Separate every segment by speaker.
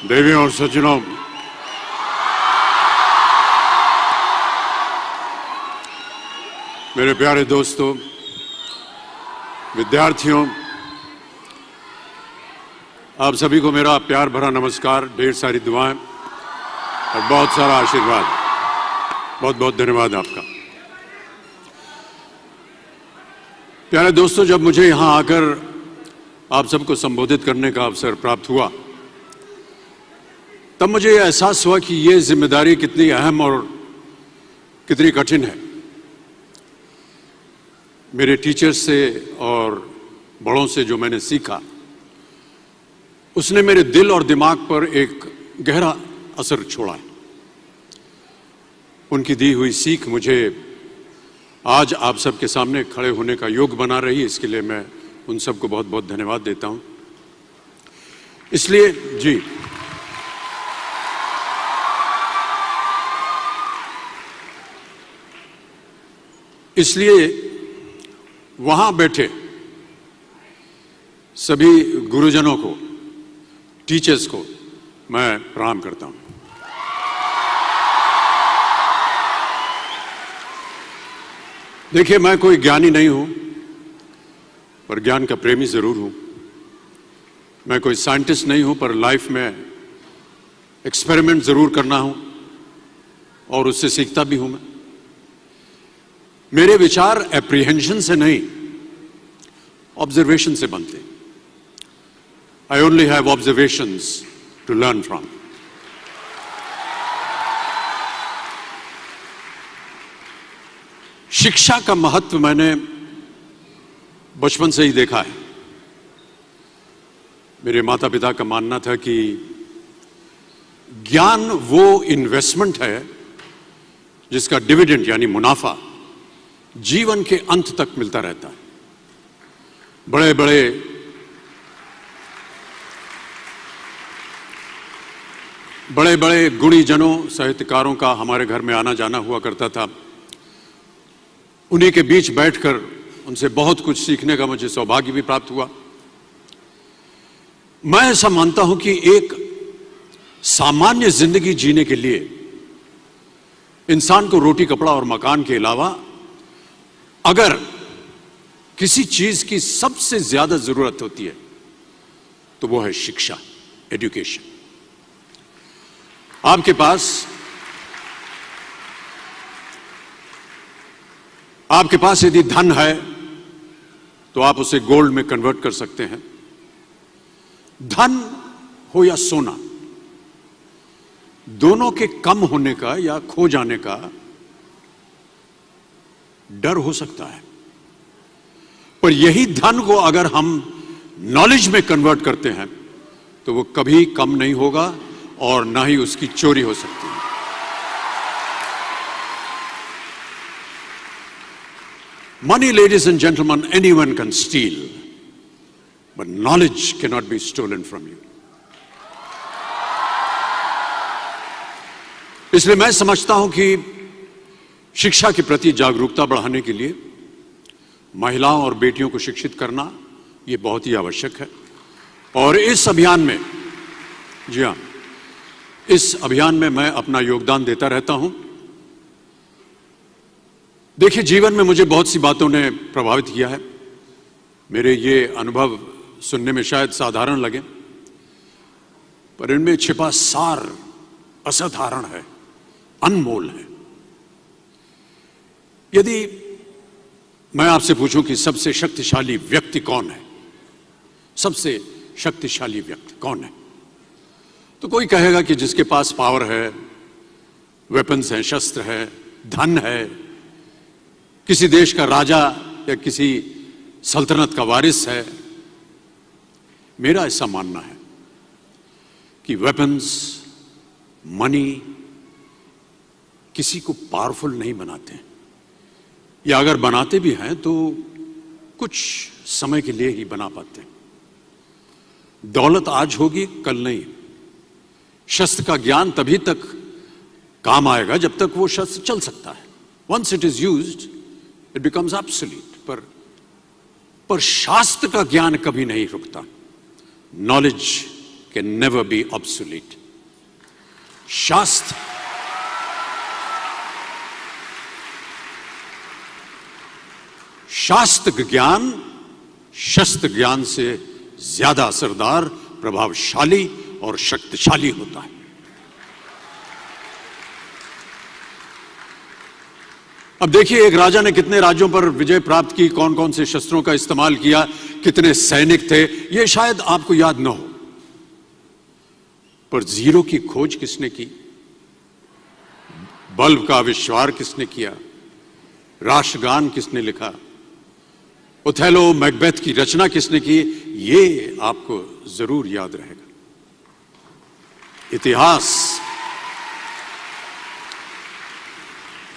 Speaker 1: देवियों और सज्जनों, मेरे प्यारे दोस्तों, विद्यार्थियों, आप सभी को मेरा प्यार भरा नमस्कार, ढेर सारी दुआएं और बहुत सारा आशीर्वाद। बहुत बहुत धन्यवाद आपका। प्यारे दोस्तों, जब मुझे यहां आकर आप सबको संबोधित करने का अवसर प्राप्त हुआ, तब मुझे यह एहसास हुआ कि यह जिम्मेदारी कितनी अहम और कितनी कठिन है। मेरे टीचर्स से और बड़ों से जो मैंने सीखा, उसने मेरे दिल और दिमाग पर एक गहरा असर छोड़ा है। उनकी दी हुई सीख मुझे आज आप सबके सामने खड़े होने का योग बना रही है। इसके लिए मैं उन सबको बहुत बहुत धन्यवाद देता हूं। इसलिए वहां बैठे सभी गुरुजनों को, टीचर्स को मैं प्रणाम करता हूं। देखिए, मैं कोई ज्ञानी नहीं हूं, पर ज्ञान का प्रेमी जरूर हूं। मैं कोई साइंटिस्ट नहीं हूं, पर लाइफ में एक्सपेरिमेंट जरूर करना हूं और उससे सीखता भी हूं। मेरे विचार एप्रीहेंशन से नहीं, ऑब्जर्वेशन से बनते। I only have observations to learn from. शिक्षा का महत्व मैंने बचपन से ही देखा है। मेरे माता पिता का मानना था कि ज्ञान वो इन्वेस्टमेंट है जिसका डिविडेंड यानी मुनाफा जीवन के अंत तक मिलता रहता है। बड़े बड़े गुणीजनों, साहित्यकारों का हमारे घर में आना जाना हुआ करता था। उन्हीं के बीच बैठकर उनसे बहुत कुछ सीखने का मुझे सौभाग्य भी प्राप्त हुआ। मैं ऐसा मानता हूं कि एक सामान्य जिंदगी जीने के लिए इंसान को रोटी, कपड़ा और मकान के अलावा अगर किसी चीज की सबसे ज्यादा जरूरत होती है तो वो है शिक्षा, एजुकेशन। आपके पास यदि धन है तो आप उसे गोल्ड में कन्वर्ट कर सकते हैं। धन हो या सोना, दोनों के कम होने का या खो जाने का डर हो सकता है, पर यही धन को अगर हम नॉलेज में कन्वर्ट करते हैं तो वो कभी कम नहीं होगा और ना ही उसकी चोरी हो सकती है। Money, ladies and gentlemen, anyone can steal, but knowledge cannot be stolen from you. इसलिए मैं समझता हूं कि शिक्षा के प्रति जागरूकता बढ़ाने के लिए महिलाओं और बेटियों को शिक्षित करना यह बहुत ही आवश्यक है। और इस अभियान में, जी हां, इस अभियान में मैं अपना योगदान देता रहता हूं। देखिए, जीवन में मुझे बहुत सी बातों ने प्रभावित किया है। मेरे ये अनुभव सुनने में शायद साधारण लगे, पर इनमें छिपा सार असाधारण है, अनमोल है। यदि मैं आपसे पूछूं कि सबसे शक्तिशाली व्यक्ति कौन है, सबसे शक्तिशाली व्यक्ति कौन है, तो कोई कहेगा कि जिसके पास पावर है, वेपन्स हैं, शस्त्र है, धन है, किसी देश का राजा या किसी सल्तनत का वारिस है। मेरा ऐसा मानना है कि वेपन्स, मनी किसी को पावरफुल नहीं बनाते, या अगर बनाते भी हैं तो कुछ समय के लिए ही बना पाते हैं। दौलत आज होगी, कल नहीं। शस्त्र का ज्ञान तभी तक काम आएगा जब तक वो शस्त्र चल सकता है। Once it is used it becomes obsolete. पर शास्त्र का ज्ञान कभी नहीं रुकता। Knowledge can never be obsolete. शास्त्र ज्ञान शस्त्र ज्ञान से ज्यादा असरदार, प्रभावशाली और शक्तिशाली होता है। अब देखिए, एक राजा ने कितने राज्यों पर विजय प्राप्त की, कौन कौन से शस्त्रों का इस्तेमाल किया, कितने सैनिक थे, यह शायद आपको याद न हो, पर जीरो की खोज किसने की, बल्ब का आविष्कार किसने किया, राष्ट्रगान किसने लिखा, ओथेलो मैकबेथ की रचना किसने की, ये आपको जरूर याद रहेगा।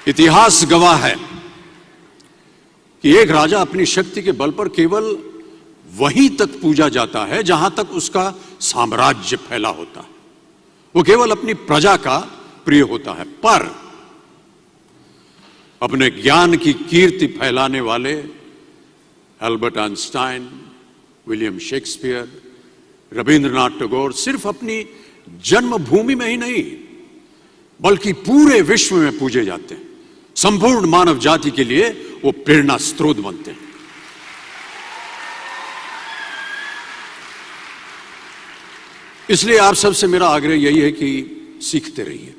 Speaker 1: इतिहास गवाह है कि एक राजा अपनी शक्ति के बल पर केवल वहीं तक पूजा जाता है जहां तक उसका साम्राज्य फैला होता है। वो केवल अपनी प्रजा का प्रिय होता है। पर अपने ज्ञान की कीर्ति फैलाने वाले Albert Einstein, William Shakespeare, Rabindranath Tagore सिर्फ अपनी जन्मभूमि में ही नहीं बल्कि पूरे विश्व में पूजे जाते हैं। संपूर्ण मानव जाति के लिए वो प्रेरणा स्रोत बनते हैं। इसलिए आप सबसे मेरा आग्रह यही है कि सीखते रहिए।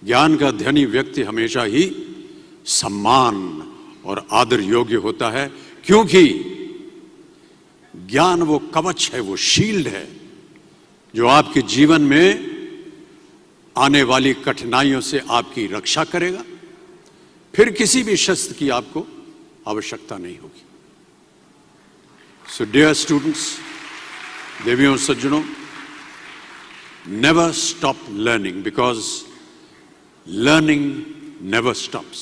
Speaker 1: ज्ञान का धनी व्यक्ति हमेशा ही सम्मान और आदर योग्य होता है, क्योंकि ज्ञान वो कवच है, वो शील्ड है जो आपके जीवन में आने वाली कठिनाइयों से आपकी रक्षा करेगा। फिर किसी भी शस्त्र की आपको आवश्यकता नहीं होगी। सो डियर स्टूडेंट्स, देवियों सज्जनों, never stop learning because learning never stops.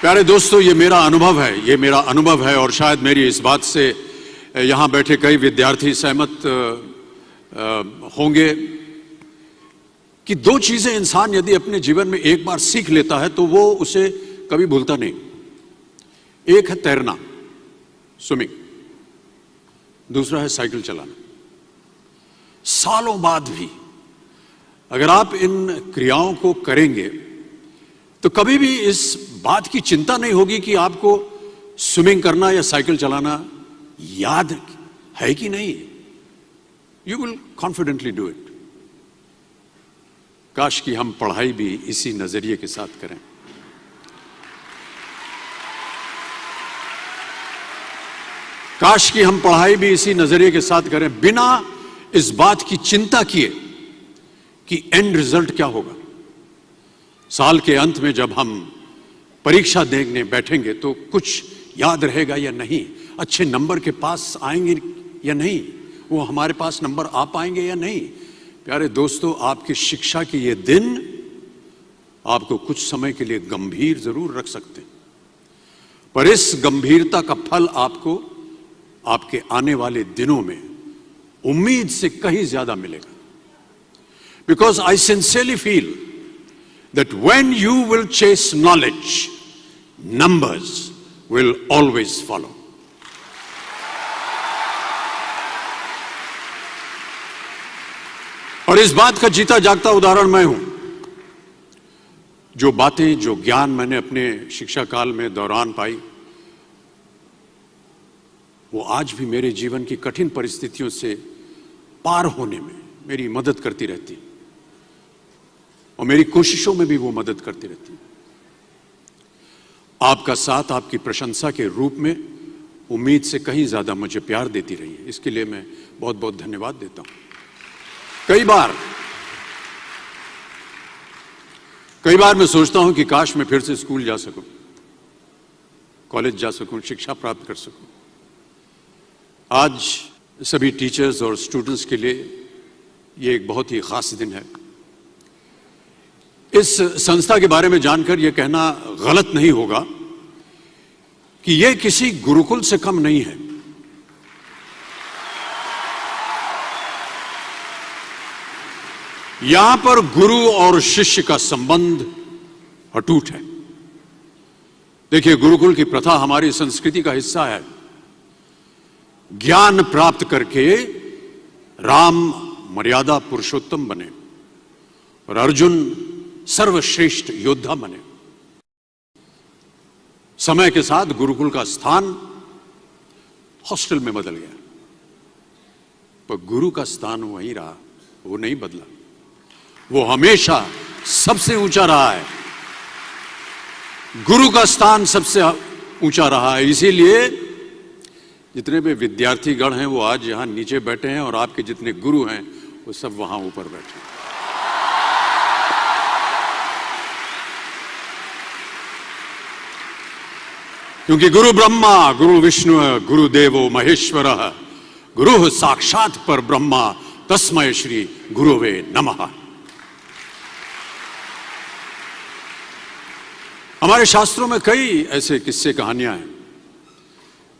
Speaker 1: प्यारे दोस्तों, ये मेरा अनुभव है और शायद मेरी इस बात से यहां बैठे कई विद्यार्थी सहमत होंगे कि दो चीजें इंसान यदि अपने जीवन में एक बार सीख लेता है तो वो उसे कभी भूलता नहीं। एक है तैरना, स्विमिंग, दूसरा है साइकिल चलाना। सालों बाद भी अगर आप इन क्रियाओं को करेंगे तो कभी भी इस बात की चिंता नहीं होगी कि आपको स्विमिंग करना या साइकिल चलाना याद है कि नहीं। You will confidently do it. काश कि हम पढ़ाई भी इसी नजरिए के साथ करें। काश कि हम पढ़ाई भी इसी नजरिए के साथ करें, बिना इस बात की चिंता किए कि एंड रिजल्ट क्या होगा। साल के अंत में जब हम परीक्षा देने बैठेंगे तो कुछ याद रहेगा या नहीं, अच्छे नंबर के पास आएंगे या नहीं, वो हमारे पास नंबर आ पाएंगे या नहीं। प्यारे दोस्तों, आपकी शिक्षा के ये दिन आपको कुछ समय के लिए गंभीर जरूर रख सकते हैं, पर इस गंभीरता का फल आपको आपके आने वाले दिनों में उम्मीद से कहीं ज्यादा मिलेगा। Because I sincerely feel that when you will chase knowledge, numbers will always follow. और इस बात का जीता जागता उदाहरण मैं हूं। जो बातें, जो ज्ञान मैंने अपने शिक्षा काल में दौरान पाई, वो आज भी मेरे जीवन की कठिन परिस्थितियों से पार होने में मेरी मदद करती रहती है और मेरी कोशिशों में भी वो मदद करती रहती है। आपका साथ, आपकी प्रशंसा के रूप में उम्मीद से कहीं ज्यादा मुझे प्यार देती रही है, इसके लिए मैं बहुत बहुत धन्यवाद देता हूं। कई बार मैं सोचता हूं कि काश मैं फिर से स्कूल जा सकूं, कॉलेज जा सकूं, शिक्षा प्राप्त कर सकूं। आज सभी टीचर्स और स्टूडेंट्स के लिए ये एक बहुत ही खास दिन है। इस संस्था के बारे में जानकर यह कहना गलत नहीं होगा कि यह किसी गुरुकुल से कम नहीं है। यहां पर गुरु और शिष्य का संबंध अटूट है। देखिए, गुरुकुल की प्रथा हमारी संस्कृति का हिस्सा है। ज्ञान प्राप्त करके राम मर्यादा पुरुषोत्तम बने और अर्जुन सर्वश्रेष्ठ योद्धा बने। समय के साथ गुरुकुल का स्थान हॉस्टल में बदल गया, पर गुरु का स्थान वहीं रहा, वो नहीं बदला। वो हमेशा सबसे ऊंचा रहा है। गुरु का स्थान सबसे ऊंचा रहा है। इसीलिए जितने भी विद्यार्थीगण हैं वो आज यहां नीचे बैठे हैं और आपके जितने गुरु हैं वो सब वहां ऊपर बैठे हैं। क्योंकि गुरु ब्रह्मा गुरु विष्णु गुरुदेवो महेश्वर गुरु साक्षात पर ब्रह्मा तस्मै श्री गुरुवे नमः। हमारे शास्त्रों में कई ऐसे किस्से कहानियां हैं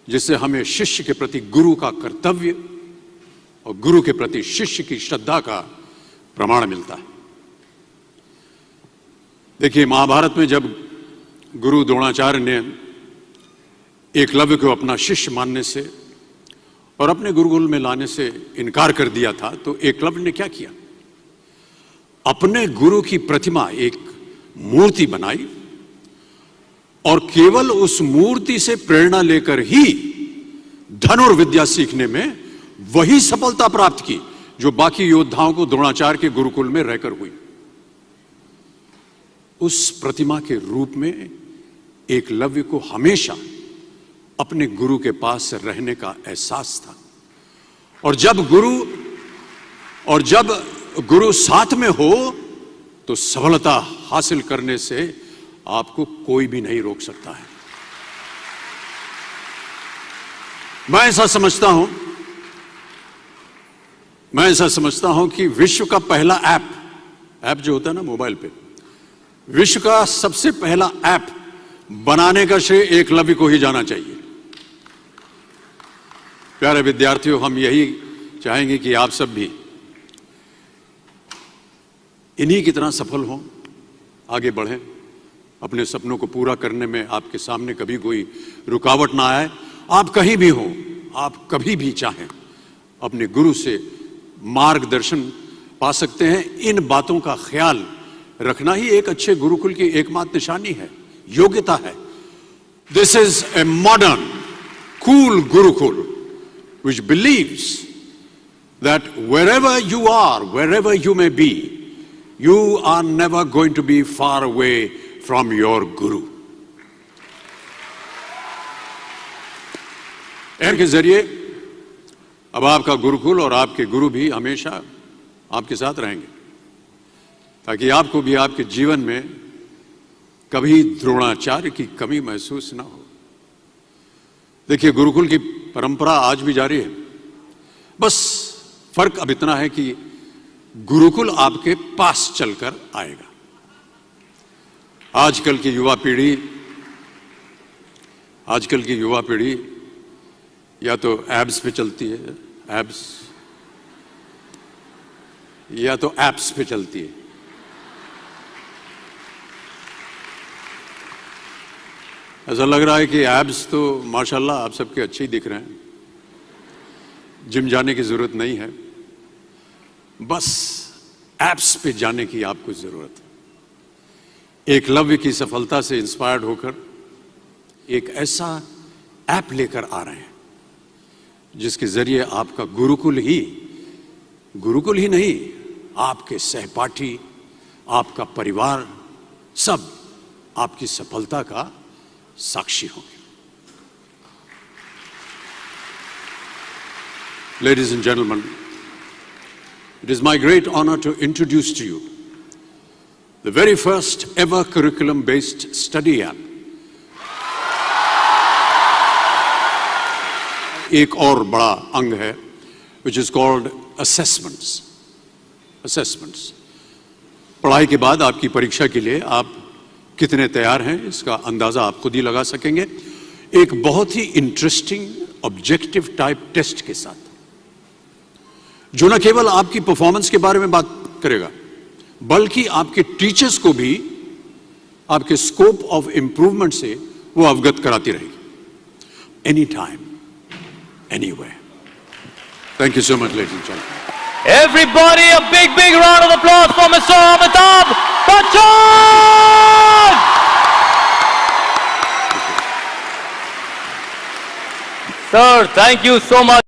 Speaker 1: जिससे हमें शिष्य के प्रति गुरु का कर्तव्य और गुरु के प्रति शिष्य की श्रद्धा का प्रमाण मिलता है। देखिए, महाभारत में जब गुरु द्रोणाचार्य ने एकलव्य को अपना शिष्य मानने से और अपने गुरुकुल में लाने से इनकार कर दिया था, तो एकलव्य ने क्या किया? अपने गुरु की प्रतिमा, एक मूर्ति बनाई और केवल उस मूर्ति से प्रेरणा लेकर ही धनुर्विद्या सीखने में वही सफलता प्राप्त की जो बाकी योद्धाओं को द्रोणाचार्य के गुरुकुल में रहकर हुई। उस प्रतिमा के रूप में एकलव्य को हमेशा अपने गुरु के पास रहने का एहसास था। और जब गुरु साथ में हो तो सफलता हासिल करने से आपको कोई भी नहीं रोक सकता है। मैं ऐसा समझता हूं कि विश्व का पहला ऐप जो होता है ना मोबाइल पे, विश्व का सबसे पहला ऐप बनाने का श्रेय एकलव्य को ही जाना चाहिए। प्यारे विद्यार्थियों, हम यही चाहेंगे कि आप सब भी इन्हीं की तरह सफल हों, आगे बढ़ें, अपने सपनों को पूरा करने में आपके सामने कभी कोई रुकावट ना आए। आप कहीं भी हो, आप कभी भी चाहें अपने गुरु से मार्गदर्शन पा सकते हैं। इन बातों का ख्याल रखना ही एक अच्छे गुरुकुल की एकमात्र निशानी है, योग्यता है। This is a modern cool Gurukul which believes that wherever you are, wherever you may be, you are never going to be far away from your guru. के जरिए अब आपका गुरुकुल और आपके गुरु भी हमेशा आपके साथ रहेंगे, ताकि आपको भी आपके जीवन में कभी द्रोणाचार्य की कमी महसूस ना हो। देखिए, गुरुकुल की परंपरा आज भी जारी है, बस फर्क अब इतना है कि गुरुकुल आपके पास चलकर आएगा। आजकल की युवा पीढ़ी या तो एब्स पे चलती है, या तो एप्स पे चलती है। ऐसा लग रहा है कि एब्स तो माशाल्लाह आप सबके अच्छे ही दिख रहे हैं, जिम जाने की जरूरत नहीं है, बस एप्स पे जाने की आपको जरूरत है। एकलव्य की सफलता से इंस्पायर्ड होकर एक ऐसा ऐप लेकर आ रहे हैं जिसके जरिए आपका गुरुकुल ही नहीं, आपके सहपाठी, आपका परिवार सब आपकी सफलता का साक्षी होंगे। Ladies and gentlemen, it is my great honor to introduce to you the very first ever curriculum-based study app. एक और बड़ा अंग है which is called assessments. पढ़ाई के बाद आपकी परीक्षा के लिए आप कितने तैयार हैं इसका अंदाजा आप खुद ही लगा सकेंगे, एक बहुत ही इंटरेस्टिंग ऑब्जेक्टिव टाइप टेस्ट के साथ, जो न केवल आपकी परफॉर्मेंस के बारे में बात करेगा बल्कि आपके टीचर्स को भी आपके स्कोप ऑफ इंप्रूवमेंट से वो अवगत कराती रहेगी, any time anywhere. Thank you so much, ladies and gentlemen.
Speaker 2: Everybody, a big round of applause for Mr. Amitabh Bachchan! Sir, thank you so much.